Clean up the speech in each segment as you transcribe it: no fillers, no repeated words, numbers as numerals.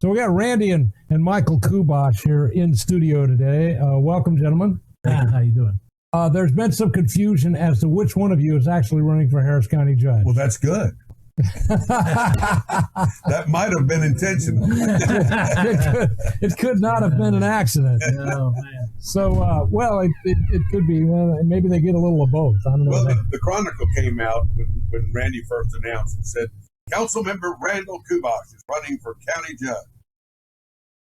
So we got Randy and Michael Kubosh here in studio today. Welcome, gentlemen. How you doing? There's been some confusion as to which one of you is actually running for Harris County Judge. Well, that's good. That might have been intentional. it could not have been an accident. Oh, man. So, it could be. Well, maybe they get a little of both. I don't know. Well, the Chronicle came out when Randy first announced and said, Councilmember Randall Kubosh is running for county judge.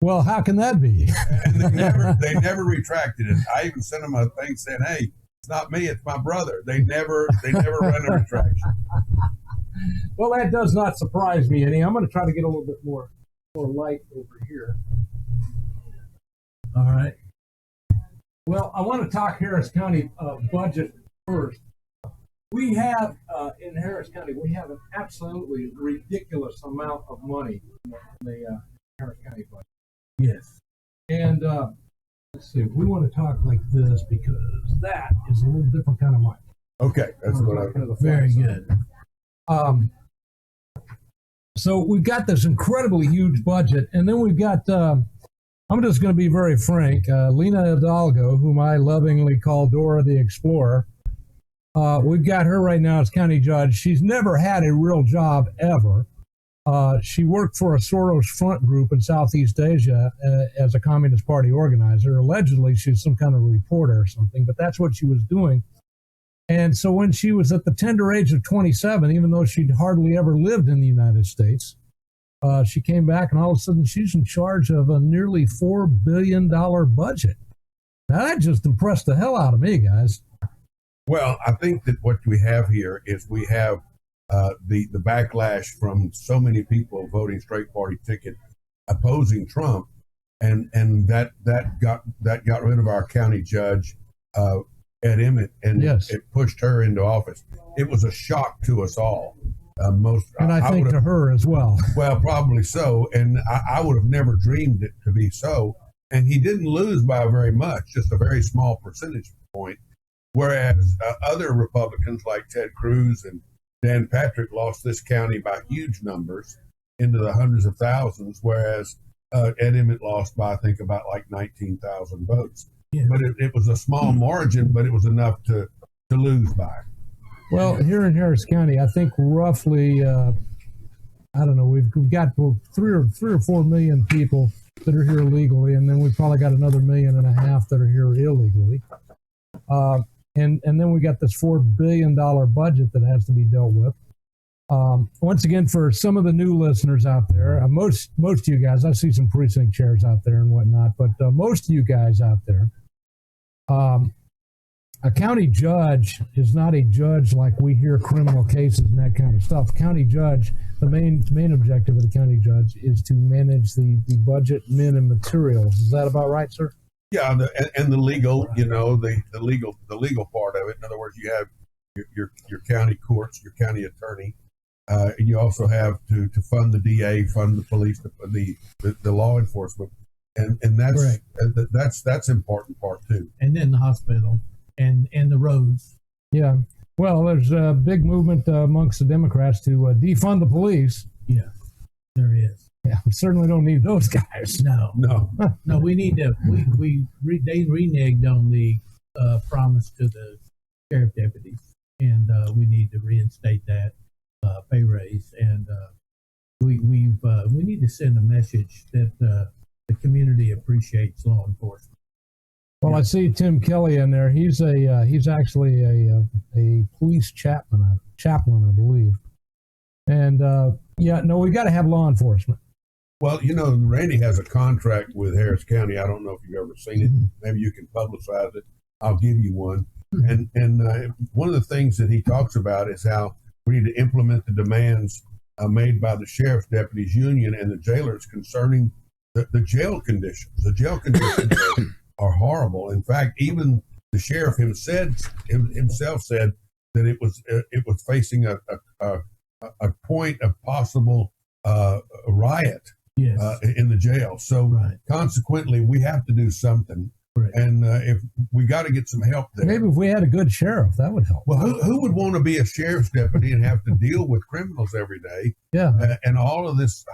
Well, how can that be? And they never retracted it. I even sent them a thing saying, hey, it's not me, it's my brother. They never ran a retraction. Well, that does not surprise me any. I'm going to try to get a little bit more light over here. All right. Well, I want to talk Harris County budget first. We have, in Harris County, we have an absolutely ridiculous amount of money in the Harris County budget. Yes. And let's see, we want to talk like this because that is a little different kind of money. Okay, that's what I... Very good. So we've got this incredibly huge budget, and then we've got, I'm just going to be very frank, Lena Hidalgo, whom I lovingly call Dora the Explorer. We've got her right now as county judge. She's never had a real job ever. She worked for a Soros front group in Southeast Asia as a Communist Party organizer. Allegedly, she's some kind of reporter or something, but that's what she was doing. And so when she was at the tender age of 27, even though she'd hardly ever lived in the United States, she came back and all of a sudden she's in charge of a nearly $4 billion budget. Now that just impressed the hell out of me, guys. Well, I think that what we have here is we have the backlash from so many people voting straight party ticket opposing Trump, and that got rid of our county judge, Ed Emmett, and yes, it pushed her into office. It was a shock to us all. I think to her as well. Well, probably so, and I would have never dreamed it to be so. And he didn't lose by very much, just a very small percentage point. Whereas other Republicans like Ted Cruz and Dan Patrick lost this county by huge numbers into the hundreds of thousands, whereas Ed Emmett lost by, I think, about like 19,000 votes. Yeah. But it was a small margin, but it was enough to lose by. Well, here in Harris County, I think roughly, I don't know, we've got 3 or 4 million people that are here legally, and then we've probably got another 1.5 million that are here illegally. And then we got this $4 billion budget that has to be dealt with. Once again, for some of the new listeners out there, most of you guys, I see some precinct chairs out there and whatnot, but most of you guys out there, a county judge is not a judge like we hear criminal cases and that kind of stuff. County judge, the main objective of the county judge is to manage the budget, men, and materials. Is that about right, sir? Yeah, and the legal, the legal part of it. In other words, you have your county courts, your county attorney. And you also have to fund the DA, fund the police, the law enforcement, and that's important part too. And then the hospital and the roads. Yeah. Well, there's a big movement amongst the Democrats to defund the police. Yeah, there is. Yeah, we certainly don't need those guys. No. We need to. They reneged on the promise to the sheriff deputies, and we need to reinstate that pay raise. And we need to send a message that the community appreciates law enforcement. Well, I see Tim Kelly in there. He's actually a police chaplain, I believe. And we got to have law enforcement. Well, Randy has a contract with Harris County. I don't know if you've ever seen it. Maybe you can publicize it. I'll give you one. And one of the things that he talks about is how we need to implement the demands made by the sheriff's deputies union and the jailers concerning the jail conditions. The jail conditions are horrible. In fact, even the sheriff himself said that it was facing a point of possible riot. Yes. In the jail. So consequently, we have to do something. Right. And if we got to get some help there. Maybe if we had a good sheriff, that would help. Well, who would want to be a sheriff's deputy and have to deal with criminals every day? Yeah. And all of this,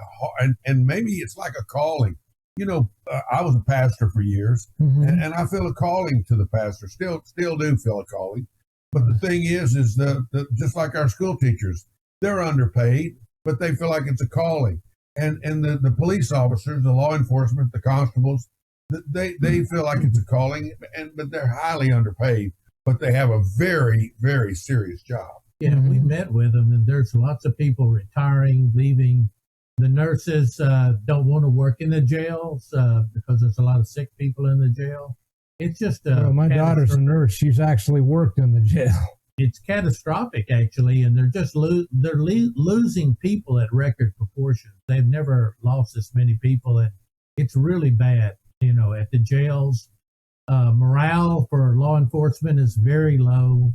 and maybe it's like a calling. You know, I was a pastor for years, and I feel a calling to the pastor. Still do feel a calling. But the thing is just like our school teachers, they're underpaid, but they feel like it's a calling. And the police officers, the law enforcement, the constables, they feel like it's a calling, but they're highly underpaid. But they have a very, very serious job. Yeah, we met with them, and there's lots of people retiring, leaving. The nurses don't want to work in the jails because there's a lot of sick people in the jail. It's just my daughter's a nurse. She's actually worked in the jail. It's catastrophic, actually, and they're just losing people at record proportions. They've never lost this many people, and it's really bad. You know, at the jails, morale for law enforcement is very low.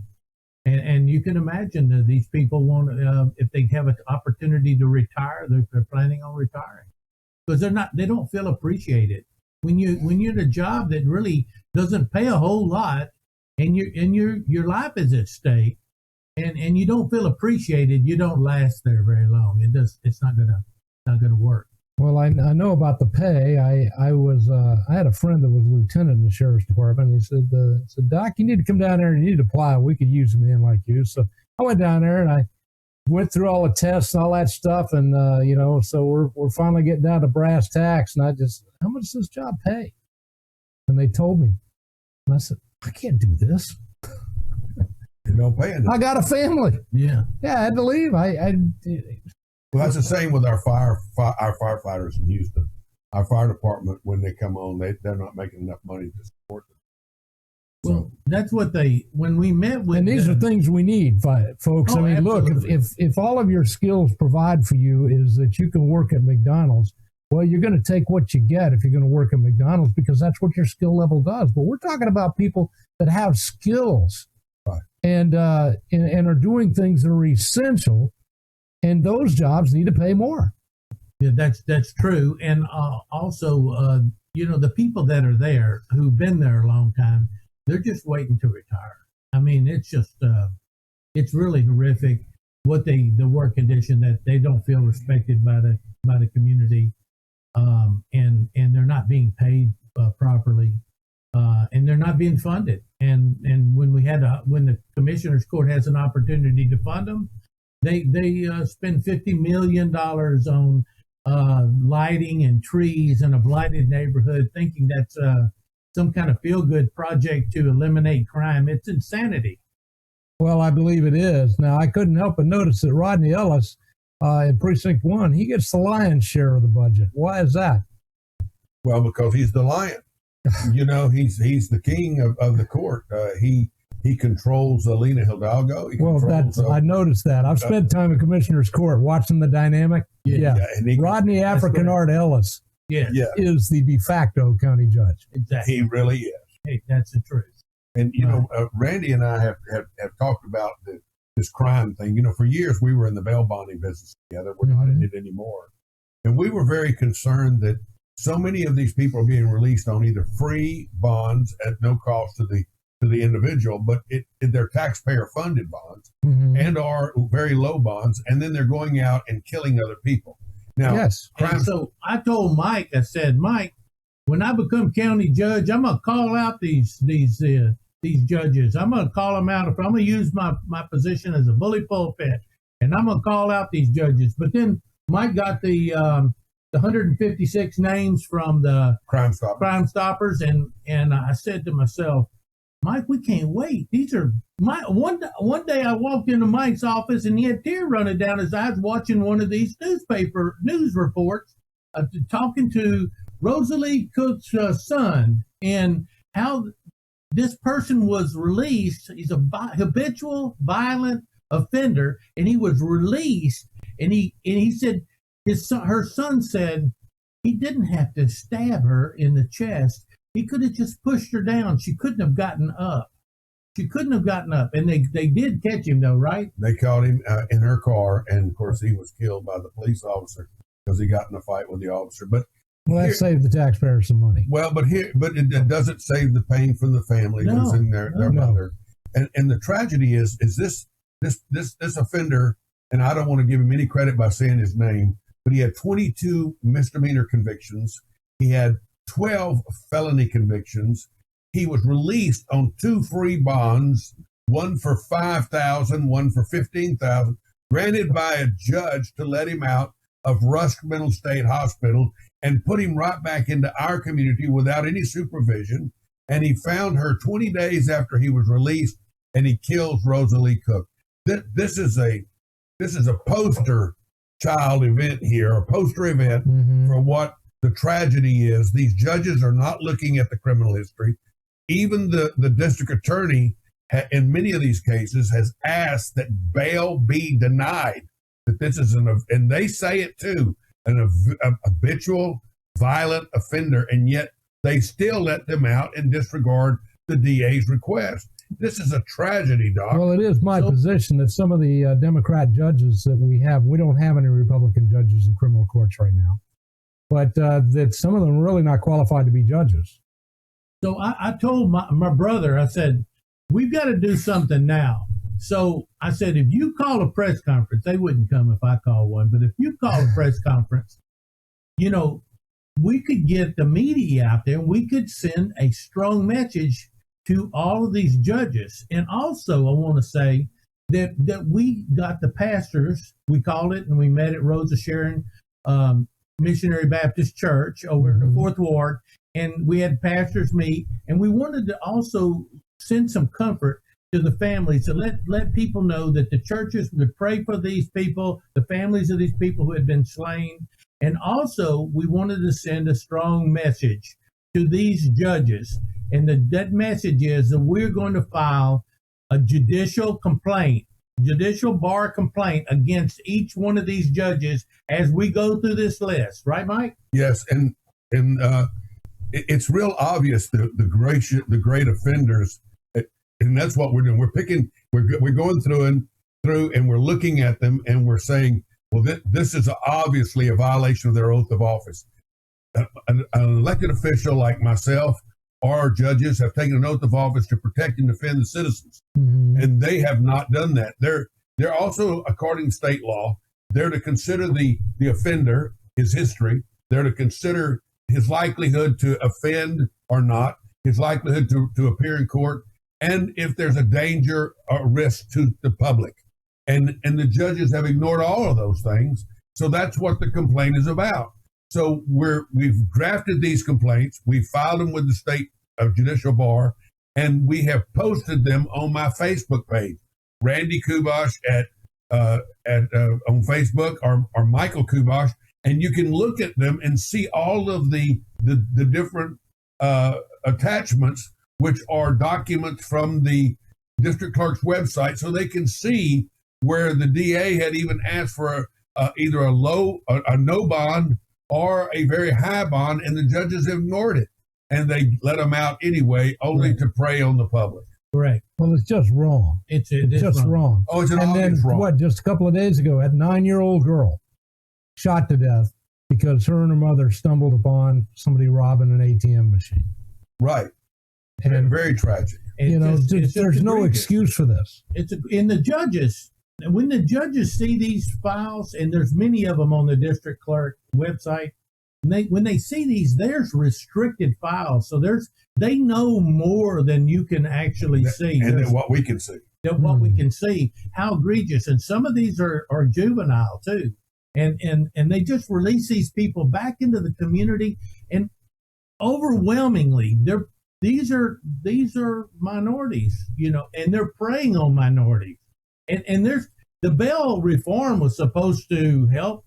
And you can imagine that these people want, if they have an opportunity to retire, they're planning on retiring because they don't feel appreciated. When you're in a job that really doesn't pay a whole lot, and your life is at stake, and you don't feel appreciated, you don't last there very long. It's not gonna work. Well, I know about the pay. I had a friend that was a lieutenant in the sheriff's department. And he said, Doc, you need to come down there and you need to apply. We could use a man like you. So I went down there and I went through all the tests and all that stuff. And, so we're finally getting down to brass tacks. And I just, how much does this job pay? And they told me. And I said, I can't do this. You don't pay enough. I got a family. Yeah. Yeah, I had to leave. Well, that's the same with our firefighters in Houston. Our fire department, when they come on, they're not making enough money to support them. Well, that's what when we met with. And these are things we need, folks. Oh, I mean, absolutely. Look, if all of your skills provide for you is that you can work at McDonald's, well, you're going to take what you get if you're going to work at McDonald's because that's what your skill level does. But we're talking about people that have skills, right, and are doing things that are essential. And those jobs need to pay more. Yeah, that's true. And also, the people that are there who've been there a long time, they're just waiting to retire. I mean, it's just, it's really horrific the work condition that they don't feel respected by the community, and they're not being paid properly, and they're not being funded. And when the commissioner's court has an opportunity to fund them, They spend $50 million on lighting and trees in a blighted neighborhood, thinking that's some kind of feel-good project to eliminate crime. It's insanity. Well, I believe it is. Now, I couldn't help but notice that Rodney Ellis in Precinct 1, he gets the lion's share of the budget. Why is that? Well, because he's the lion. He's the king of the court. He controls Lena Hidalgo. I noticed that. I've spent time in Commissioner's Court watching the dynamic. Yeah. Rodney African Art Ellis is the de facto county judge. Exactly. He really is. Hey, that's the truth. And, Randy and I have talked about this crime thing. For years we were in the bail bonding business together. We're not in it anymore. And we were very concerned that so many of these people are being released on either free bonds at no cost to the individual, but they're taxpayer-funded bonds and are very low bonds, and then they're going out and killing other people. Now, yes. So I told Mike, I said, Mike, when I become county judge, I'm gonna call out these judges. I'm gonna call them out. I'm gonna use my position as a bully pulpit, and I'm gonna call out these judges. But then Mike got the 156 names from the Crime Stoppers, and I said to myself, Mike, we can't wait. These are one day I walked into Mike's office and he had tears running down his eyes watching one of these news reports, talking to Rosalie Cook's son and how this person was released. He's a habitual violent offender, and he was released. And he said her son said he didn't have to stab her in the chest. He could have just pushed her down. She couldn't have gotten up. And they did catch him, though, right? They caught him in her car, and, of course, he was killed by the police officer because he got in a fight with the officer. But Well, that saved the taxpayers some money. Well, but it doesn't save the pain from the family losing their mother. And the tragedy is this offender, and I don't want to give him any credit by saying his name, but he had 22 misdemeanor convictions. He had 12 felony convictions. He was released on 2 free bonds, one for $5,000, one for $15,000, granted by a judge to let him out of Rusk Mental State Hospital and put him right back into our community without any supervision. And he found her 20 days after he was released, and he kills Rosalie Cook. This is a poster child event here, a poster event for what the tragedy is. These judges are not looking at the criminal history. Even the district attorney, in many of these cases, has asked that bail be denied. That this is and they say it too, an habitual violent offender, and yet they still let them out and disregard the DA's request. This is a tragedy, Doc. Well, it is my position that some of the Democrat judges that we don't have any Republican judges in criminal courts right now, but that some of them are really not qualified to be judges. So I told my brother, I said, we've got to do something now. So I said, if you call a press conference, they wouldn't come if I call one, but if you call a press conference, we could get the media out there and we could send a strong message to all of these judges. And also, I want to say that we got the pastors, we called it, and we met at Rosa Sharon Missionary Baptist Church over in the 4th Ward, and we had pastors meet, and we wanted to also send some comfort to the families, to let people know that the churches would pray for these people, the families of these people who had been slain. And also, we wanted to send a strong message to these judges. And that message is that we're going to file a judicial bar complaint against each one of these judges as we go through this list. Right, Mike? Yes, and it's real obvious the great offenders, and that's what we're doing. We're going through and we're looking at them and we're saying, well, this is obviously a violation of their oath of office. An elected official like myself or judges have taken an oath of office to protect and defend the citizens, and they have not done that. They're also, according to state law, they're to consider the offender, his history. They're to consider his likelihood to offend or not, his likelihood to appear in court, and if there's a danger or risk to the public. And the judges have ignored all of those things. So that's what the complaint is about. So we've drafted these complaints. We filed them with the state judicial bar, and we have posted them on my Facebook page, Randy Kubosh on Facebook, or Michael Kubosh, and you can look at them and see all of the different attachments, which are documents from the district clerk's website, so they can see where the DA had even asked for either a no bond or a very high bond, and the judges ignored it, and they let them out anyway, only to prey on the public. Correct. Well, it's just wrong. It's just wrong. Oh, it's an and obvious then, wrong. Just a couple of days ago, a 9-year-old girl shot to death because her and her mother stumbled upon somebody robbing an ATM machine. Right. And very tragic. There's no excuse for this. When the judges see these files, and there's many of them on the district clerk website, when they see these, there's restricted files. So they know more than you can actually see. And than what we can see. We can see, how egregious. And some of these are juvenile too. And they just release these people back into the community, and overwhelmingly these are minorities, and they're preying on minorities. And there's the bail reform was supposed to help.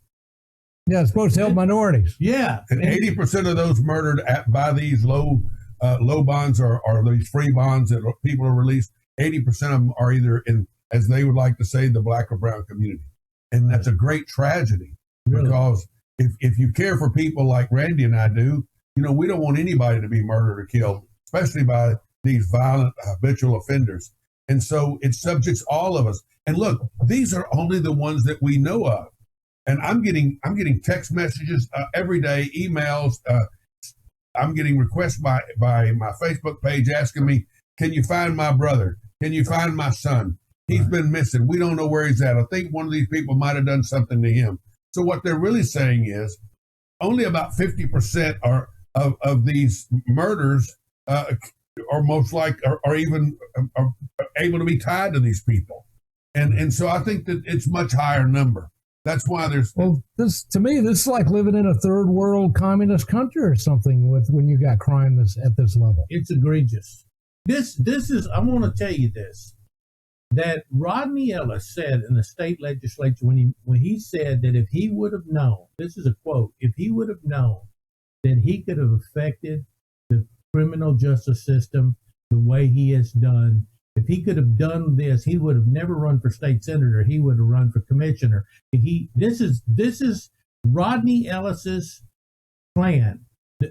Yeah, it's supposed to help minorities. Yeah. And 80% of those murdered by these low bonds or these free bonds that people are released, 80% of them are either in, as they would like to say, the black or brown community. And that's a great tragedy, because if you care for people like Randy and I do, we don't want anybody to be murdered or killed, especially by these violent habitual offenders. And so it subjects all of us. And look, these are only the ones that we know of. and I'm getting text messages every day, emails. I'm getting requests by my Facebook page asking me, "Can you find my brother? Can you find my son? He's been missing. We don't know where he's at. I think one of these people might have done something to him." So what they're really saying is only about 50% of these murders are most like are even are able to be tied to these people, and so I think that it's much higher number. That's why there's this to me. This is like living in a third world communist country or something. With when you got crime at this level, it's egregious. This is. I want to tell you this. That Rodney Ellis said in the state legislature when he said that if he would have known, this is a quote, if he would have known that he could have affected the criminal justice system the way he has done, if he could have done this, he would have never run for state senator. He would have run for commissioner. This is Rodney Ellis's plan.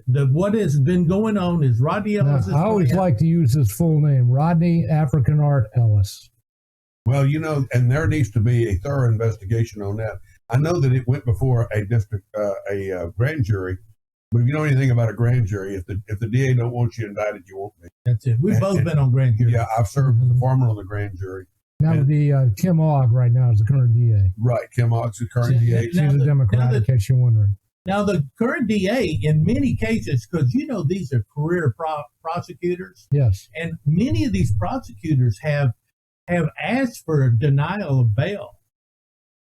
What has been going on is Rodney Ellis's I always like to use his full name, Rodney African Art Ellis. Well, and there needs to be a thorough investigation on that. I know that it went before a grand jury, but if you know anything about a grand jury, if the DA don't want you indicted, you won't be. That's it. We've both been on grand jury. Yeah, I've served as a foreman on the grand jury. That would be Kim Ogg right now is the current DA. Right, Kim Ogg's the current DA. She's a Democrat, in case you're wondering. Now, the current DA, in many cases, because these are career prosecutors. Yes. And many of these prosecutors have asked for a denial of bail.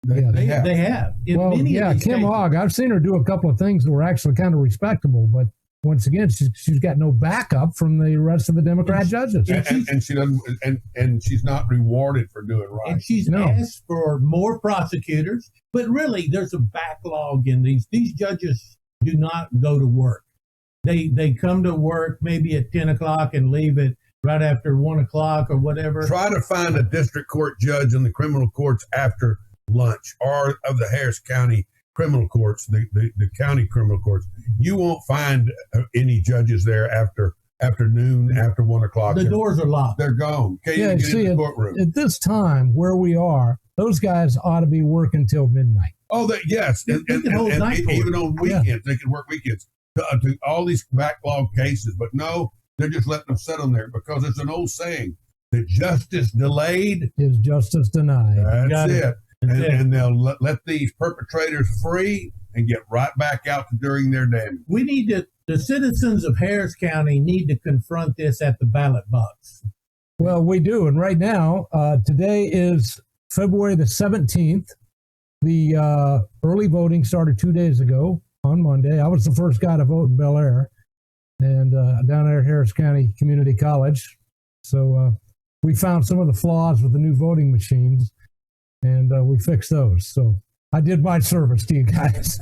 They have. Kim Ogg, I've seen her do a couple of things that were actually kind of respectable, but once again, she's got no backup from the rest of the Democrat judges. And she doesn't, and she's not rewarded for doing right. And she's asked for more prosecutors, but really there's a backlog in these. These judges do not go to work. They come to work maybe at 10 o'clock and leave at right after 1 o'clock or whatever. Try to find a district court judge in the criminal courts after lunch, or of the Harris County criminal courts, the county criminal courts. You won't find any judges there after noon, after 1 o'clock. The doors are locked. They're gone. Can't even get in the courtroom. At this time where we are, those guys ought to be working till midnight. Oh, yes. And even on weekends, they can work weekends to all these backlog cases. But no, they're just letting them sit on there because there's an old saying that justice delayed is justice denied. That's it. And they'll let these perpetrators free and get right back out to doing their damage. We need the citizens of Harris County need to confront this at the ballot box. Well, we do. And right now, today is February the 17th. The early voting started 2 days ago on Monday. I was the first guy to vote in Bel Air and down there at Harris County Community College. So we found some of the flaws with the new voting machines, and we fixed those. So I did my service to you guys.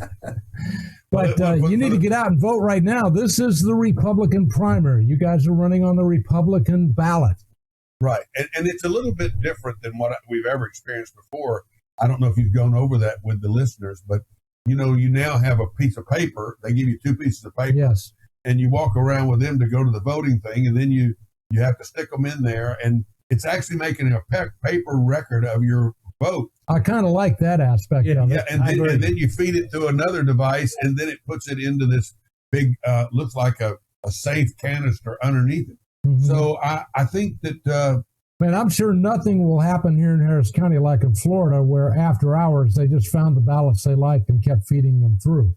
But you need to get out and vote right now. This is the Republican primary. You guys are running on the Republican ballot. Right. And it's a little bit different than what we've ever experienced before. I don't know if you've gone over that with the listeners, but you now have a piece of paper. They give you two pieces of paper. Yes. And you walk around with them to go to the voting thing, and then you have to stick them in there, and it's actually making a paper record of your vote. I kind of like that aspect of it. Yeah, and then you feed it to another device, and then it puts it into this big, looks like a safe canister underneath it. Mm-hmm. So I think that... Man, I'm sure nothing will happen here in Harris County like in Florida, where after hours they just found the ballots they liked and kept feeding them through.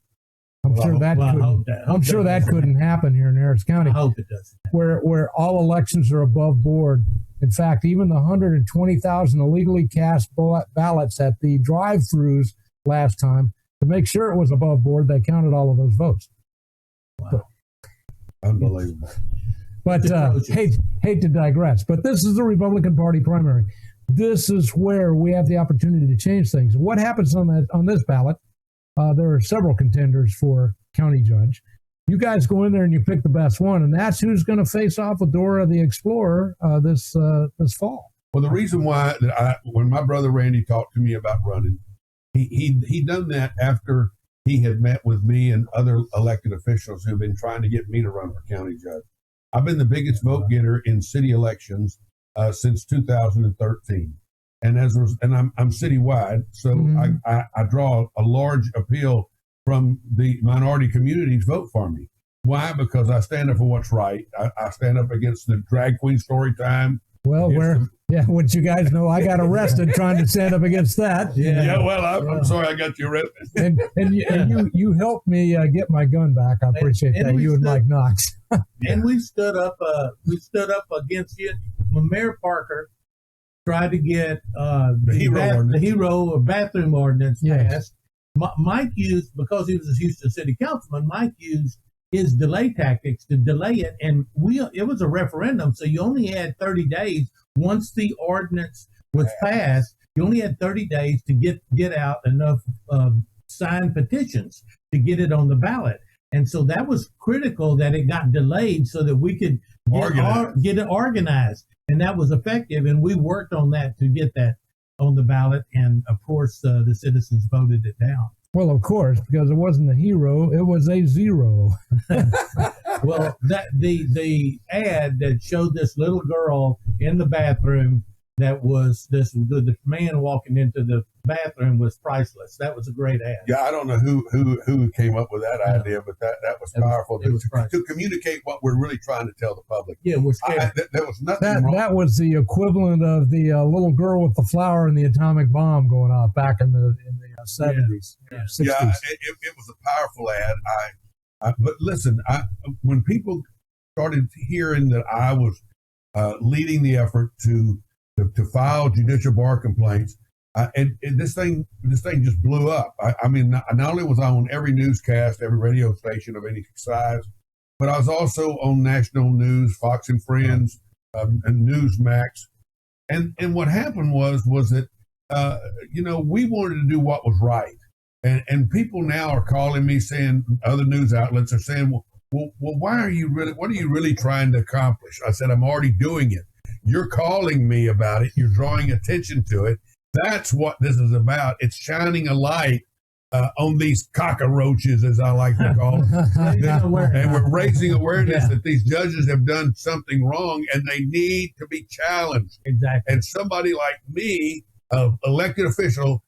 I'm sure that couldn't happen here in Harris County. I hope it doesn't. Where all elections are above board. In fact, even the 120,000 illegally cast ballots at the drive-thrus last time, to make sure it was above board, they counted all of those votes. Wow. Unbelievable. But hate to digress, but this is the Republican Party primary. This is where we have the opportunity to change things. What happens on this ballot? There are several contenders for county judge. You guys go in there and you pick the best one, and that's who's going to face off with Dora the Explorer this fall. Well, the reason why when my brother Randy talked to me about running, he done that after he had met with me and other elected officials who've been trying to get me to run for county judge. I've been the biggest vote getter in city elections since 2013. and I'm citywide, so I draw a large appeal from the minority communities. Vote for me. Why? Because I stand up for what's right. I stand up against the drag queen story time. Well, wouldn't you guys know I got arrested trying to stand up against that? Well, I'm sorry I got you arrested. And you helped me get my gun back. I appreciate that. You and Mike Knox. And we stood up against you when Mayor Parker tried to get the hero or bathroom ordinance passed. Mike used, because he was a Houston City Councilman, Mike used his delay tactics to delay it, and it was a referendum, so you only had 30 days. Once the ordinance was passed, you only had 30 days to get out enough signed petitions to get it on the ballot. And so that was critical that it got delayed so that we could get it organized. And that was effective, and we worked on that to get that on the ballot, and of course the citizens voted it down. Well, of course, because it wasn't a hero, it was a zero. Well, the ad that showed this little girl in the bathroom, that was the man walking into the bathroom, was priceless. That was a great ad. Yeah, I don't know who came up with that idea, but that was powerful to communicate what we're really trying to tell the public. Yeah, we're scared. There was nothing wrong. That was the equivalent of the little girl with the flower and the atomic bomb going off back in the 70s, 60s. Yeah, it was a powerful ad. But listen, when people started hearing that I was leading the effort to file judicial bar complaints, and this thing just blew up. I mean, not only was I on every newscast, every radio station of any size, but I was also on national news, Fox and Friends, and Newsmax. And what happened was that we wanted to do what was right. And people now are calling me, saying, other news outlets are saying, well, what are you really trying to accomplish? I said, I'm already doing it. You're calling me about it. You're drawing attention to it. That's what this is about. It's shining a light on these cockroaches, as I like to call them. And we're raising awareness that these judges have done something wrong and they need to be challenged. Exactly. And somebody like me, elected official,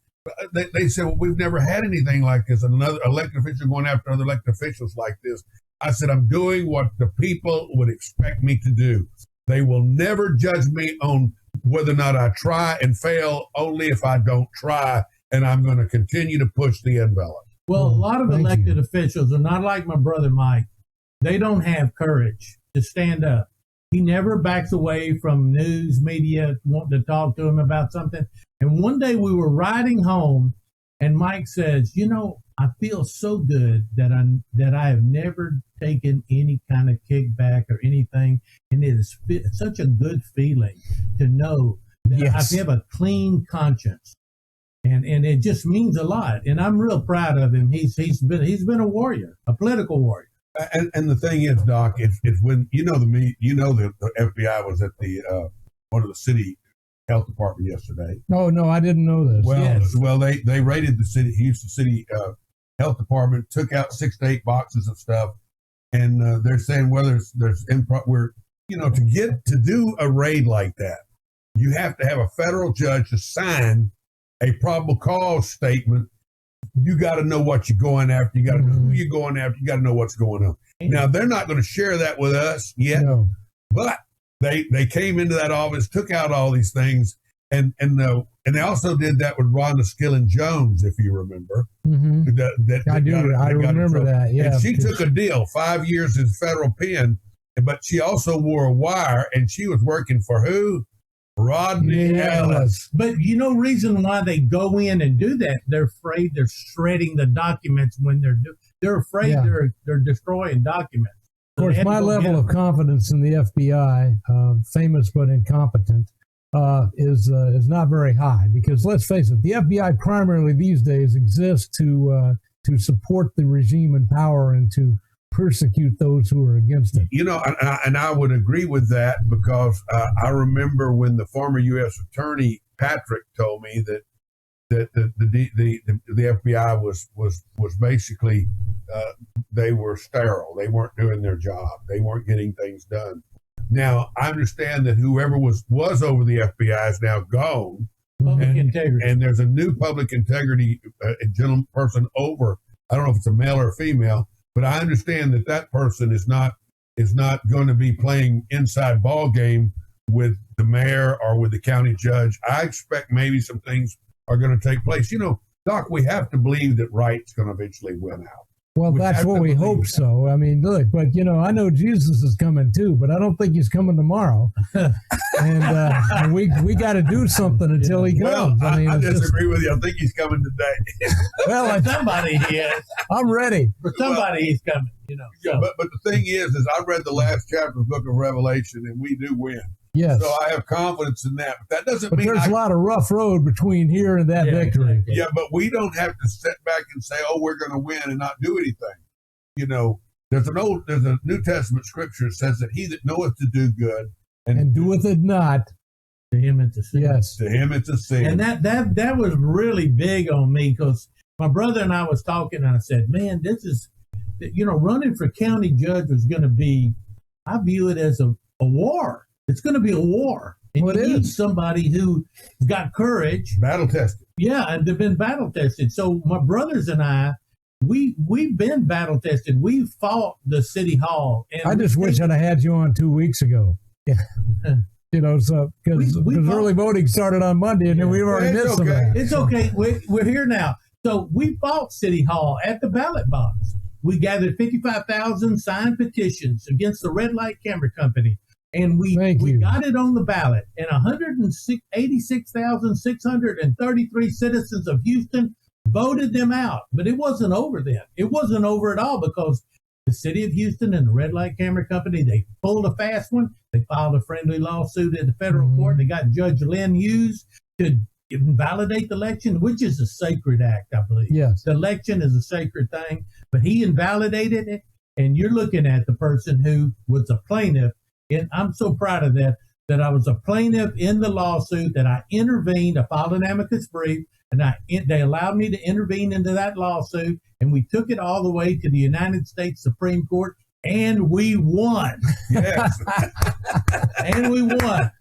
they said, well, we've never had anything like this. Another elected official going after other elected officials like this. I said, I'm doing what the people would expect me to do. They will never judge me on whether or not I try and fail, only if I don't try, and I'm going to continue to push the envelope. Well, a lot of elected officials are not like my brother Mike. They don't have courage to stand up. He never backs away from news media wanting to talk to him about something. And one day we were riding home, and Mike says, I feel so good that I have never taken any kind of kickback or anything, and it is such a good feeling to know that I have a clean conscience, and it just means a lot. And I'm real proud of him. He's been a warrior, a political warrior. And the thing is, Doc, it's when the FBI was at the one of the city health department yesterday. No, I didn't know this. Well, they raided the Houston City health department, took out 6 to 8 boxes of stuff, and they're saying there's to do a raid like that, you have to have a federal judge to sign a probable cause statement. You got to know what you're going after. You got to know who you're going after. You got to know what's going on. Now, they're not going to share that with us yet, but they came into that office, took out all these things, and they also did that with Rhonda Skillen Jones, if you remember. I remember that. Yeah, and she took a deal, 5 years in federal pen, but she also wore a wire, and she was working for who? Rodney Ellis. But reason why they go in and do that? They're afraid they're shredding the documents when they're afraid they're destroying documents. Of course, my level of confidence in the FBI, famous but incompetent, is not very high, because let's face it, the FBI primarily these days exists to support the regime in power and to persecute those who are against it. And I would agree with that, because I remember when the former U.S. Attorney Patrick told me that the FBI was basically they were sterile. They weren't doing their job. They weren't getting things done. Now, I understand that whoever was over the FBI is now gone, Public and, integrity. and there's a new public integrity gentleman person over. I don't know if it's a male or a female, but I understand that person is not going to be playing inside ball game with the mayor or with the county judge. I expect maybe some things are going to take place. Doc, we have to believe that right's going to eventually win out. Well, that's what we hope so. I mean, look, but I know Jesus is coming too, but I don't think he's coming tomorrow. And we got to do something until he comes. Well, I disagree disagree with you. I think he's coming today. Well, somebody he is. I'm ready. For somebody he's coming. Yeah, but the thing is I read the last chapter of the book of Revelation, and we do win. Yes. So I have confidence in that. But that doesn't mean there's a lot of rough road between here and that victory. Exactly. Yeah, but we don't have to sit back and say, "Oh, we're going to win," and not do anything. There's a New Testament scripture that says that he that knoweth to do good and doeth it not, to him it's a sin. Yes, to him it's a sin. And that was really big on me, because my brother and I was talking, and I said, "Man, this is, running for county judge was going to be. I view it as a war. It's going to be a war. And well, you need is somebody who's got courage, battle tested. Yeah, and they've been battle tested. So my brothers and I, we've been battle tested. We fought the city hall. And I just wish I'd have had you on 2 weeks ago. Yeah. So because early voting started on Monday, and then we've already missed some of that. It's okay. We're here now. So we fought City Hall at the ballot box. We gathered 55,000 signed petitions against the red light camera company. And we got it on the ballot, and 186,633 citizens of Houston voted them out. But it wasn't over then. It wasn't over at all, because the city of Houston and the red light camera company, they pulled a fast one. They filed a friendly lawsuit at the federal court. They got Judge Lynn Hughes to invalidate the election, which is a sacred act, I believe. Yes. The election is a sacred thing, but he invalidated it, and you're looking at the person who was a plaintiff. And I'm so proud of that I was a plaintiff in the lawsuit, that I intervened. I filed an amicus brief, and they allowed me to intervene into that lawsuit, and we took it all the way to the United States Supreme Court, and we won. Yes. And we won.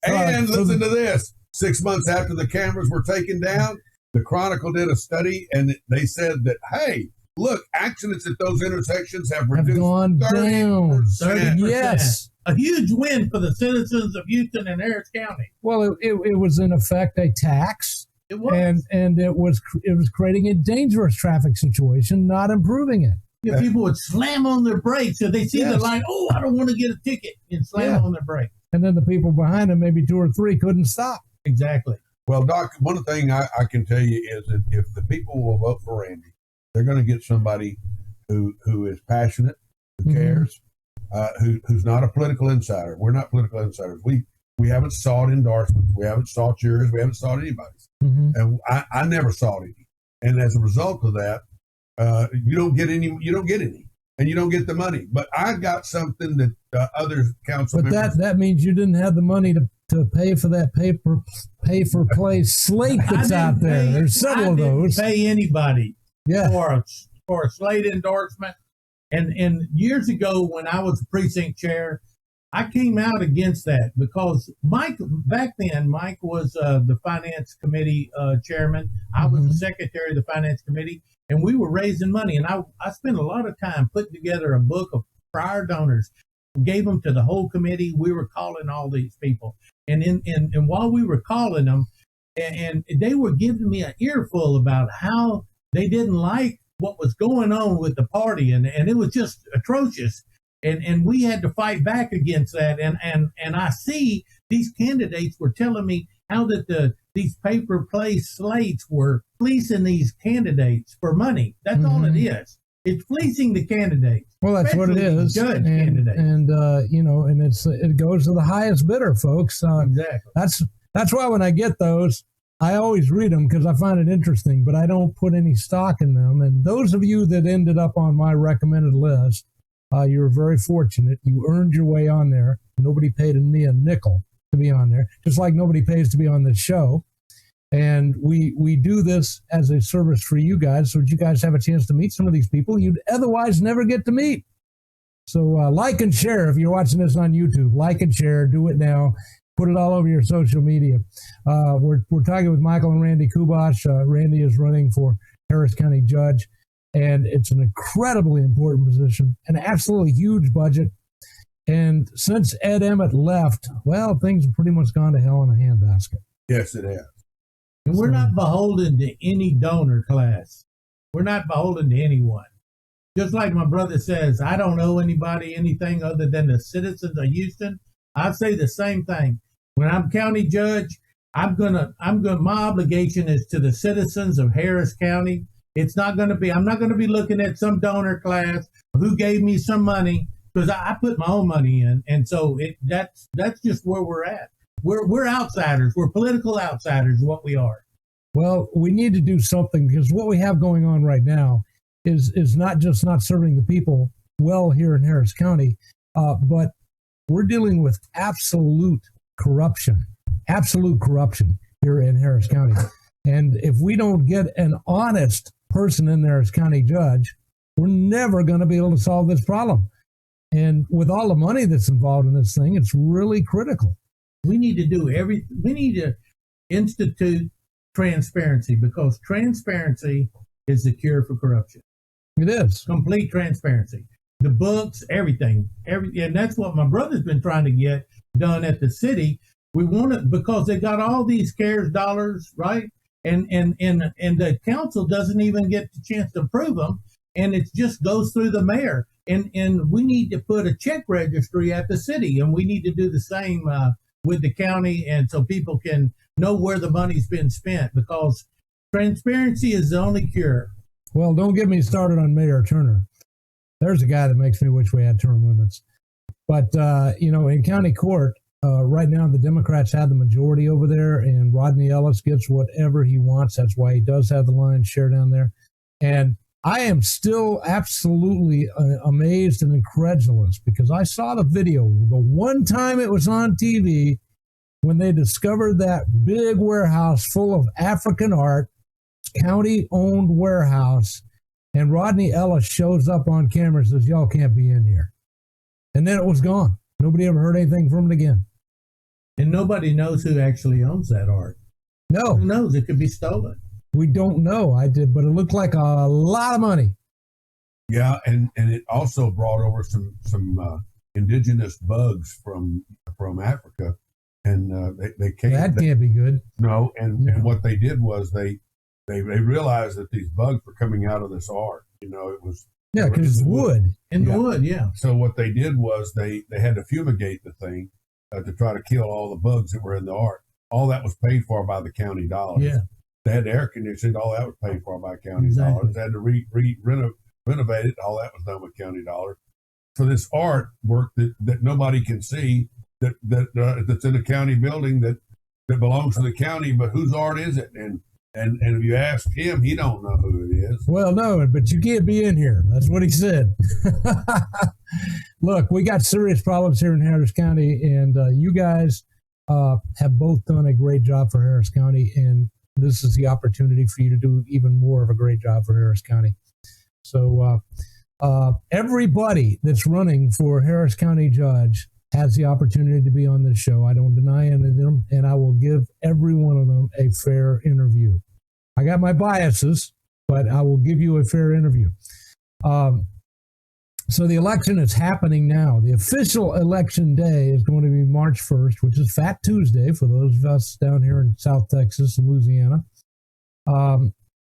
And listen to this. 6 months after the cameras were taken down, the Chronicle did a study, and they said that, hey, look, accidents at those intersections have reduced gone 30%. down. Yes. A huge win for the citizens of Houston and Harris County. Well, it was in effect a tax. It was. And it was creating a dangerous traffic situation, not improving it. Yeah, people would slam on their brakes if they see the light. Oh, I don't want to get a ticket, and slam on their brakes. And then the people behind them, maybe 2 or 3, couldn't stop. Exactly. Well, Doc, one thing I can tell you is that if the people will vote for Randy, they're going to get somebody who is passionate, who cares, who's not a political insider. We're not political insiders. We haven't sought endorsements. We haven't sought yours. We haven't sought anybody's. And I never sought any. And as a result of that, you don't get any, and you don't get the money. But I got something that other council members. But that means you didn't have the money to pay for that pay for play slate that's out there. There's several of those. Pay anybody Yeah. for a slate endorsement. And years ago, when I was precinct chair, I came out against that, because Mike was the finance committee chairman. I was the secretary of the finance committee, and we were raising money. And I spent a lot of time putting together a book of prior donors, gave them to the whole committee. We were calling all these people. And while we were calling them, and they were giving me an earful about how they didn't like what was going on with the party, and it was just atrocious. And we had to fight back against that. And I see these candidates were telling me how that these paper play slates were fleecing these candidates for money. That's all it is. It's fleecing the candidates. Well, that's what it is. Judge candidates. And it goes to the highest bidder, folks. Exactly. That's why when I get those, I always read them, because I find it interesting, but I don't put any stock in them. And those of you that ended up on my recommended list, you're very fortunate. You earned your way on there. Nobody paid me a nickel to be on there, just like nobody pays to be on this show. And we do this as a service for you guys, so that you guys have a chance to meet some of these people you'd otherwise never get to meet. So like and share. If you're watching this on YouTube, like and share. Do it now. Put it all over your social media. We're talking with Michael and Randy Kubosh. Randy is running for Harris County Judge, and it's an incredibly important position, an absolutely huge budget. And since Ed Emmett left, well, things have pretty much gone to hell in a handbasket. Yes, it has. And we're not beholden to any donor class. We're not beholden to anyone. Just like my brother says, I don't owe anybody anything other than the citizens of Houston. I say the same thing. When I'm county judge, my obligation is to the citizens of Harris County. I'm not going to be looking at some donor class who gave me some money, because I put my own money in. And so that's just where we're at. We're outsiders. We're political outsiders, what we are. Well, we need to do something, because what we have going on right now is not just not serving the people well here in Harris County, but we're dealing with absolute corruption here in Harris County. And if we don't get an honest person in there as county judge, we're never going to be able to solve this problem. And with all the money that's involved in this thing, it's really critical. We need to institute transparency, because transparency is the cure for corruption. It is. Complete transparency. The books, everything. And that's what my brother's been trying to get done at the city. We want it because they got all these CARES dollars, right? And the council doesn't even get the chance to approve them, and it just goes through the mayor. And we need to put a check registry at the city, and we need to do the same with the county, and so people can know where the money's been spent, because transparency is the only cure. Well, don't get me started on Mayor Turner. There's a guy that makes me wish we had term limits. But, in county court, right now the Democrats have the majority over there, and Rodney Ellis gets whatever he wants. That's why he does have the lion's share down there. And I am still absolutely amazed and incredulous, because I saw the video the one time it was on TV when they discovered that big warehouse full of African art, county-owned warehouse, and Rodney Ellis shows up on camera and says, y'all can't be in here. And then it was gone. Nobody ever heard anything from it again. And nobody knows who actually owns that art. No. Who knows? It could be stolen. We don't know. But it looked like a lot of money. Yeah, and it also brought over some indigenous bugs from Africa, and they came. That can't be good. No, and what they did was they realized that these bugs were coming out of this art. It was because it's wood. Wood, yeah. So what they did was they had to fumigate the thing to try to kill all the bugs that were in the art. All that was paid for by the county dollars. Yeah. They had the air conditioning. All that was paid for by county dollars. They had to renovate it. All that was done with county dollars. For this art work that nobody can see, that's in a county building that belongs to the county, but whose art is it? And if you ask him, he don't know who it is. Well, no, but you can't be in here. That's what he said. Look, we got serious problems here in Harris County, and you guys have both done a great job for Harris County, and this is the opportunity for you to do even more of a great job for Harris County. So everybody that's running for Harris County Judge has the opportunity to be on this show. I don't deny any of them, and I will give every one of them a fair interview. I got my biases, but I will give you a fair interview. So the election is happening now. The official election day is going to be March 1st, which is Fat Tuesday for those of us down here in South Texas and Louisiana.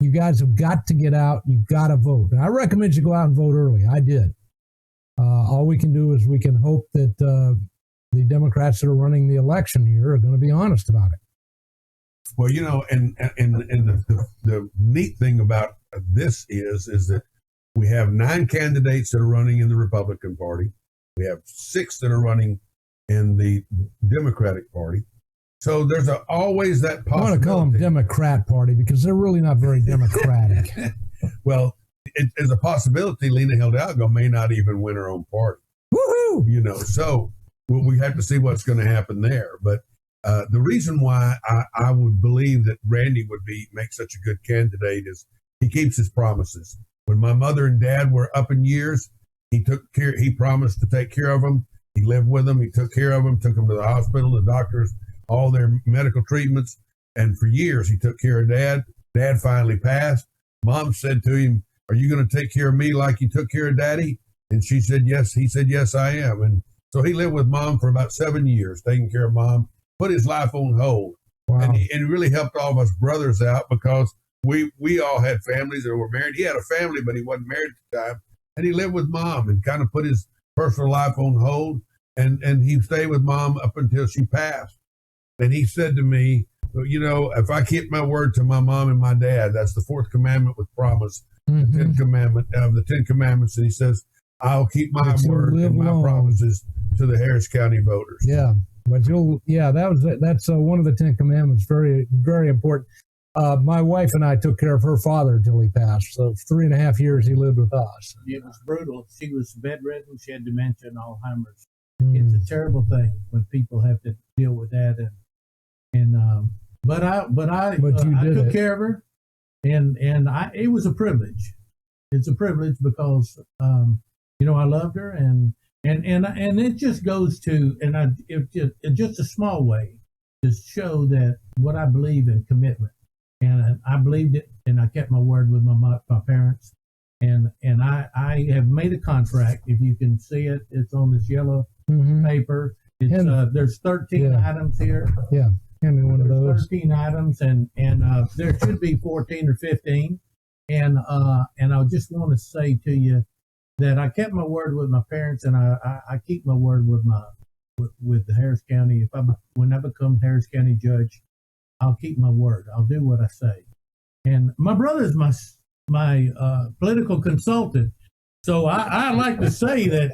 You guys have got to get out. You've got to vote. And I recommend you go out and vote early. I did. All we can do is we can hope that the Democrats that are running the election here are going to be honest about it. Well, and the neat thing about this is that we have 9 candidates that are running in the Republican Party. We have 6 that are running in the Democratic Party. So there's always that possibility. I want to call them Democrat Party because they're really not very democratic. Well, there's a possibility Lena Hidalgo may not even win her own party. Woohoo! So we have to see what's going to happen there. But the reason why I would believe that Randy would make such a good candidate is he keeps his promises. When my mother and dad were up in years, he promised to take care of them. He lived with them. He took care of them, took them to the hospital, the doctors, all their medical treatments. And for years, he took care of Dad. Dad finally passed. Mom said to him, "Are you going to take care of me like you took care of Daddy?" And she said, "Yes." He said, "Yes, I am." And so he lived with Mom for about 7 years, taking care of Mom, put his life on hold. Wow. And he really helped all of us brothers out because we all had families that were married. He had a family, but he wasn't married at the time. And he lived with Mom and kind of put his personal life on hold. And he stayed with Mom up until she passed. And he said to me, "You know, if I keep my word to my mom and my dad, that's the fourth commandment with promise, the 10th commandment of the 10 commandments." And he says, "I'll keep my word and my promises to the Harris County voters." Yeah, but that's one of the 10 commandments. Very, very important. My wife and I took care of her father until he passed. So 3.5 years he lived with us. It was brutal. She was bedridden. She had dementia and Alzheimer's. It's a terrible thing when people have to deal with that. But I took care of her, and it was a privilege. It's a privilege because I loved her, and it just goes to it's just a small way to show that what I believe in commitment, and I believed it, and I kept my word with my parents, and I have made a contract. If you can see it, it's on this yellow paper. It's there's 13 items here. Yeah. Hand me one of those. 13 items, and there should be 14 or 15. And I just want to say to you that I kept my word with my parents, and I keep my word with the Harris County. When I become Harris County judge, I'll keep my word. I'll do what I say. And my brother's my political consultant, so I like to say that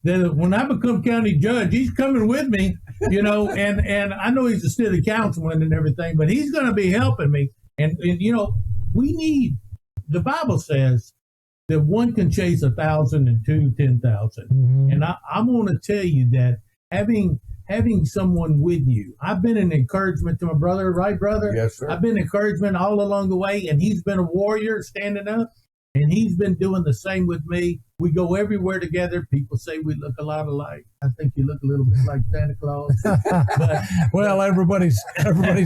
when I become county judge, he's coming with me, and I know he's a city councilman and everything, but he's going to be helping me. And we need, the Bible says that one can chase 1,000 and two 10,000. And I want to tell you that having someone with you, I've been an encouragement to my brother, right, brother? Yes, sir. I've been encouragement all along the way, and he's been a warrior standing up. And he's been doing the same with me. We go everywhere together. People say we look a lot alike. I think you look a little bit like Santa Claus. Well, everybody's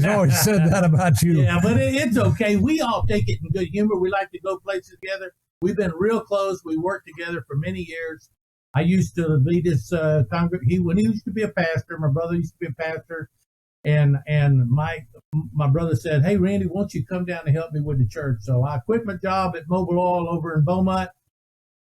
always said that about you. Yeah, but it's okay. We all take it in good humor. We like to go places together. We've been real close. We worked together for many years. I used to lead his congregation. When he used to be a pastor, my brother used to be a pastor. And my brother said, "Hey, Randy, why don't you come down and help me with the church?" So I quit my job at Mobile Oil over in Beaumont,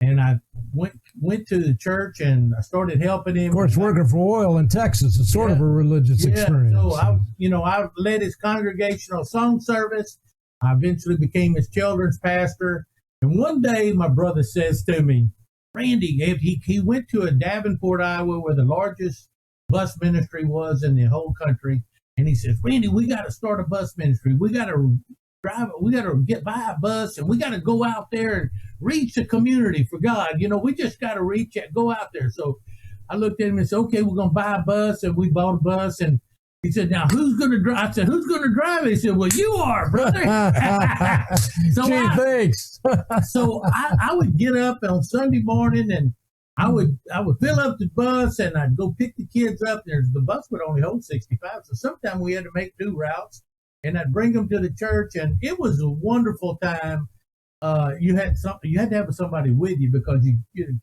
and I went to the church, and I started helping him. Of course, working for oil in Texas is sort of a religious experience. So I led his congregational song service. I eventually became his children's pastor. And one day my brother says to me, "Randy," he went to Davenport, Iowa, where the largest bus ministry was in the whole country. And he says, "Randy, we got to start a bus ministry. We got to get by a bus, and we got to go out there and reach the community for God. We just got to go out there." So I looked at him and said, "Okay, we're going to buy a bus." And we bought a bus. And he said, "Now who's going to drive?" I said, "Who's going to drive it?" He said, "Well, you are, brother." Thanks. So I would get up on Sunday morning, and I would fill up the bus, and I'd go pick the kids up. The bus would only hold 65, so sometimes we had to make 2 routes, and I'd bring them to the church, and it was a wonderful time. You had to have somebody with you because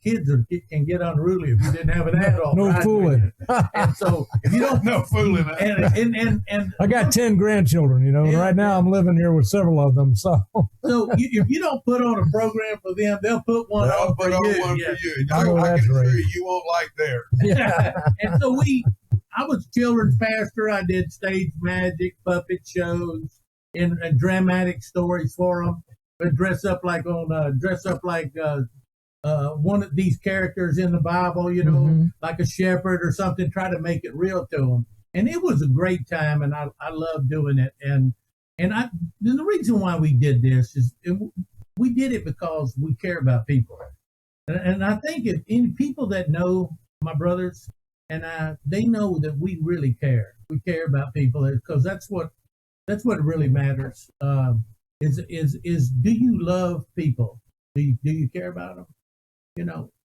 kids can get unruly if you didn't have an adult. No fooling. And so if you don't, no fooling. And I got 10 grandchildren, and right now I'm living here with several of them. So if you don't put on a program for them, they'll put one on for you. I can assure you won't like theirs. Yeah. And so I was children's pastor. I did stage magic, puppet shows, and dramatic stories for them. Dress up like one of these characters in the Bible, like a shepherd or something. Try to make it real to them, and it was a great time, and I love doing it. And the reason why we did this is we did it because we care about people, and I think if any people that know my brothers and they know that we really care. We care about people because that's what really matters. Is do you love people? Do you care about them?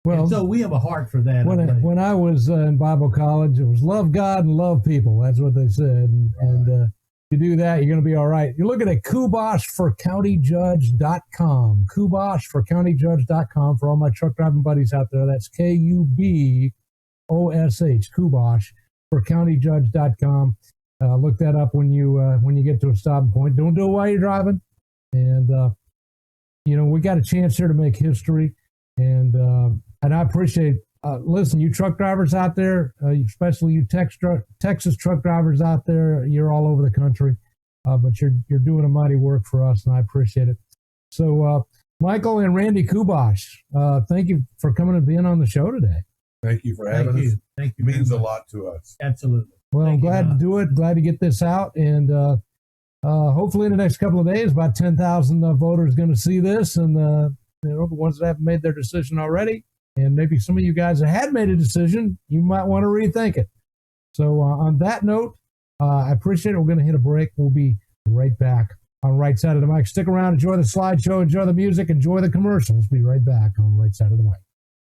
Well, and so we have a heart for that. when I was in Bible college, it was love God and love people. That's what they said. And if you do that, you're going to be all right. You're looking at kuboshforcountyjudge.com. Kuboshforcountyjudge.com for all my truck driving buddies out there. That's Kubosh, kuboshforcountyjudge.com. Look that up when you get to a stopping point. Don't do it while you're driving. And we got a chance here to make history. And I appreciate. Listen, you truck drivers out there, especially you Texas truck drivers out there, you're all over the country, but you're doing a mighty work for us, and I appreciate it. So, Michael and Randy Kubosh, thank you for coming and being on the show today. Thank you for having us. Thank you. It means a lot to us. Absolutely. Well, I'm glad to do it. Glad to get this out, and hopefully in the next couple of days, about 10,000 voters going to see this, and the ones that haven't made their decision already. And maybe some of you guys that had made a decision, you might want to rethink it. So on that note, I appreciate it. We're going to hit a break. We'll be right back on Right Side of the Mic. Stick around. Enjoy the slideshow. Enjoy the music. Enjoy the commercials. Be right back on Right Side of the Mic.